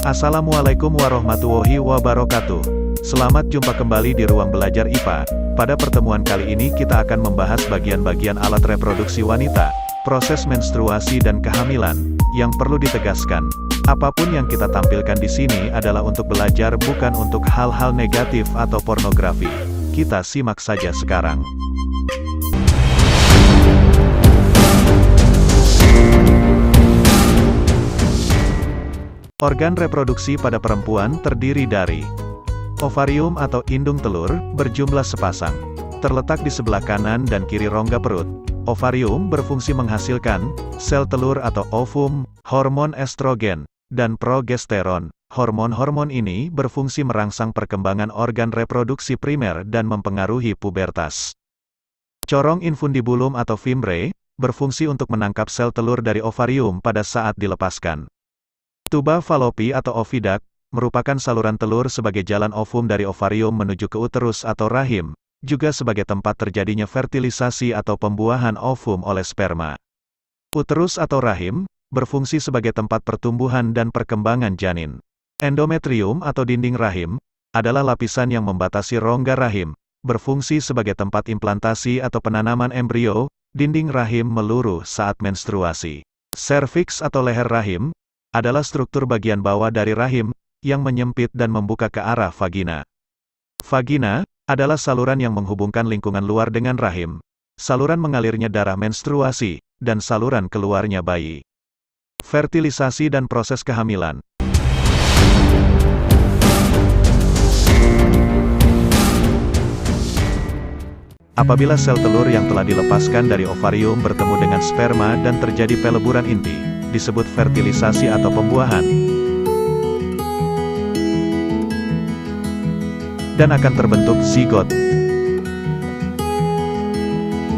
Assalamualaikum warahmatullahi wabarakatuh. Selamat jumpa kembali di ruang belajar IPA. Pada pertemuan kali ini kita akan membahas bagian-bagian alat reproduksi wanita, proses menstruasi dan kehamilan. Yang perlu ditegaskan, apapun yang kita tampilkan di sini adalah untuk belajar, bukan untuk hal-hal negatif atau pornografi. Kita simak saja sekarang. Organ reproduksi pada perempuan terdiri dari ovarium atau indung telur, berjumlah sepasang. Terletak di sebelah kanan dan kiri rongga perut. Ovarium berfungsi menghasilkan sel telur atau ovum, hormon estrogen, dan progesteron. Hormon-hormon ini berfungsi merangsang perkembangan organ reproduksi primer dan mempengaruhi pubertas. Corong infundibulum atau fimbre, berfungsi untuk menangkap sel telur dari ovarium pada saat dilepaskan. Tuba Fallopi atau oviduct, merupakan saluran telur sebagai jalan ovum dari ovarium menuju ke uterus atau rahim, juga sebagai tempat terjadinya fertilisasi atau pembuahan ovum oleh sperma. Uterus atau rahim, berfungsi sebagai tempat pertumbuhan dan perkembangan janin. Endometrium atau dinding rahim, adalah lapisan yang membatasi rongga rahim, berfungsi sebagai tempat implantasi atau penanaman embrio. Dinding rahim meluruh saat menstruasi. Serviks atau leher rahim, adalah struktur bagian bawah dari rahim, yang menyempit dan membuka ke arah vagina. Vagina, adalah saluran yang menghubungkan lingkungan luar dengan rahim. Saluran mengalirnya darah menstruasi, dan saluran keluarnya bayi. Fertilisasi dan proses kehamilan. Apabila sel telur yang telah dilepaskan dari ovarium bertemu dengan sperma dan terjadi peleburan inti, disebut fertilisasi atau pembuahan, dan akan terbentuk zigot.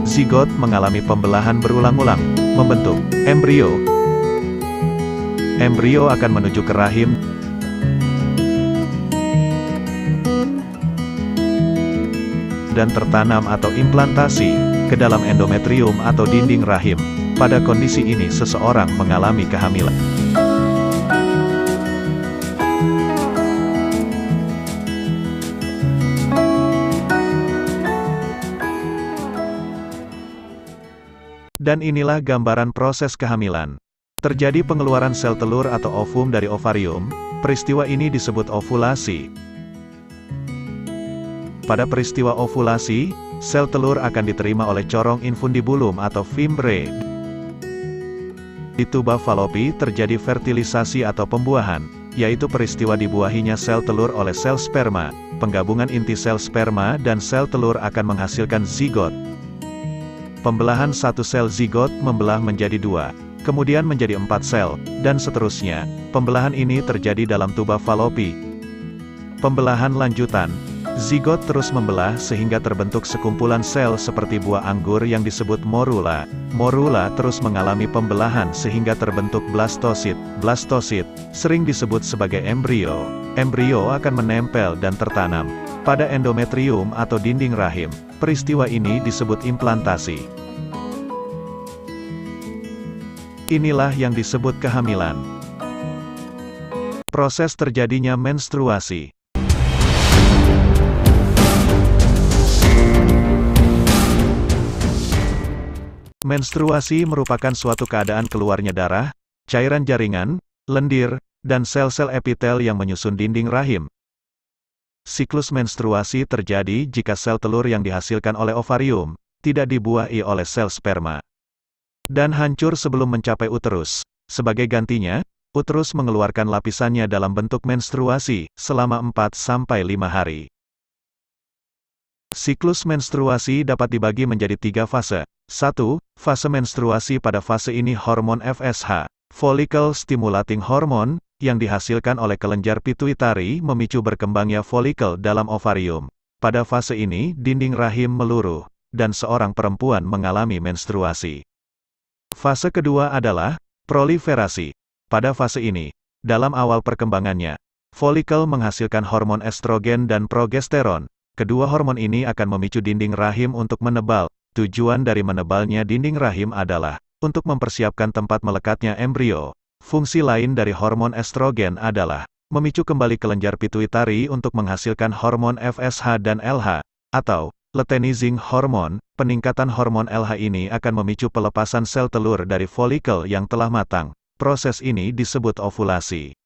Zigot mengalami pembelahan berulang-ulang, membentuk embrio. Embrio akan menuju ke rahim, dan tertanam atau implantasi ke dalam endometrium atau dinding rahim. Pada kondisi ini seseorang mengalami kehamilan. Dan inilah gambaran proses kehamilan. Terjadi pengeluaran sel telur atau ovum dari ovarium. Peristiwa ini disebut ovulasi. Pada peristiwa ovulasi, sel telur akan diterima oleh corong infundibulum atau fimbre. Di tuba Fallopi terjadi fertilisasi atau pembuahan, yaitu peristiwa dibuahinya sel telur oleh sel sperma. Penggabungan inti sel sperma dan sel telur akan menghasilkan zigot. Pembelahan satu sel zigot membelah menjadi 2, kemudian menjadi 4 sel, dan seterusnya. Pembelahan ini terjadi dalam tuba Fallopi. Pembelahan lanjutan. Zigot terus membelah sehingga terbentuk sekumpulan sel seperti buah anggur yang disebut morula. Morula terus mengalami pembelahan sehingga terbentuk blastosit. Blastosit, sering disebut sebagai embrio. Embrio akan menempel dan tertanam pada endometrium atau dinding rahim. Peristiwa ini disebut implantasi. Inilah yang disebut kehamilan. Proses terjadinya menstruasi. Menstruasi merupakan suatu keadaan keluarnya darah, cairan jaringan, lendir, dan sel-sel epitel yang menyusun dinding rahim. Siklus menstruasi terjadi jika sel telur yang dihasilkan oleh ovarium tidak dibuahi oleh sel sperma dan hancur sebelum mencapai uterus. Sebagai gantinya, uterus mengeluarkan lapisannya dalam bentuk menstruasi selama 4-5 hari. Siklus menstruasi dapat dibagi menjadi 3 fase. 1. Fase menstruasi. Pada fase ini hormon FSH, follicle stimulating hormone, yang dihasilkan oleh kelenjar pituitari memicu berkembangnya folikel dalam ovarium. Pada fase ini, dinding rahim meluruh, dan seorang perempuan mengalami menstruasi. Fase kedua adalah proliferasi. Pada fase ini, dalam awal perkembangannya, folikel menghasilkan hormon estrogen dan progesteron. Kedua hormon ini akan memicu dinding rahim untuk menebal. Tujuan dari menebalnya dinding rahim adalah untuk mempersiapkan tempat melekatnya embrio. Fungsi lain dari hormon estrogen adalah memicu kembali kelenjar pituitari untuk menghasilkan hormon FSH dan LH, atau luteinizing hormone. Peningkatan hormon LH ini akan memicu pelepasan sel telur dari folikel yang telah matang. Proses ini disebut ovulasi.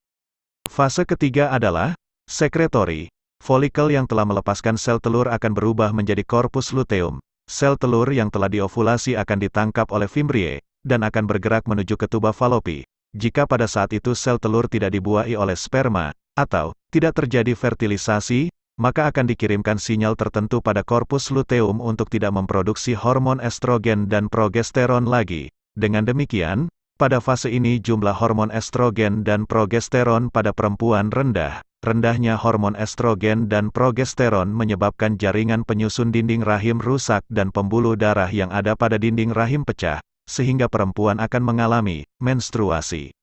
Fase ketiga adalah sekretori. Folikel yang telah melepaskan sel telur akan berubah menjadi korpus luteum. Sel telur yang telah diovulasi akan ditangkap oleh fimbriae, dan akan bergerak menuju ke tuba Fallopi. Jika pada saat itu sel telur tidak dibuahi oleh sperma, atau tidak terjadi fertilisasi, maka akan dikirimkan sinyal tertentu pada korpus luteum untuk tidak memproduksi hormon estrogen dan progesteron lagi. Dengan demikian, pada fase ini jumlah hormon estrogen dan progesteron pada perempuan rendah. Rendahnya hormon estrogen dan progesteron menyebabkan jaringan penyusun dinding rahim rusak dan pembuluh darah yang ada pada dinding rahim pecah, sehingga perempuan akan mengalami menstruasi.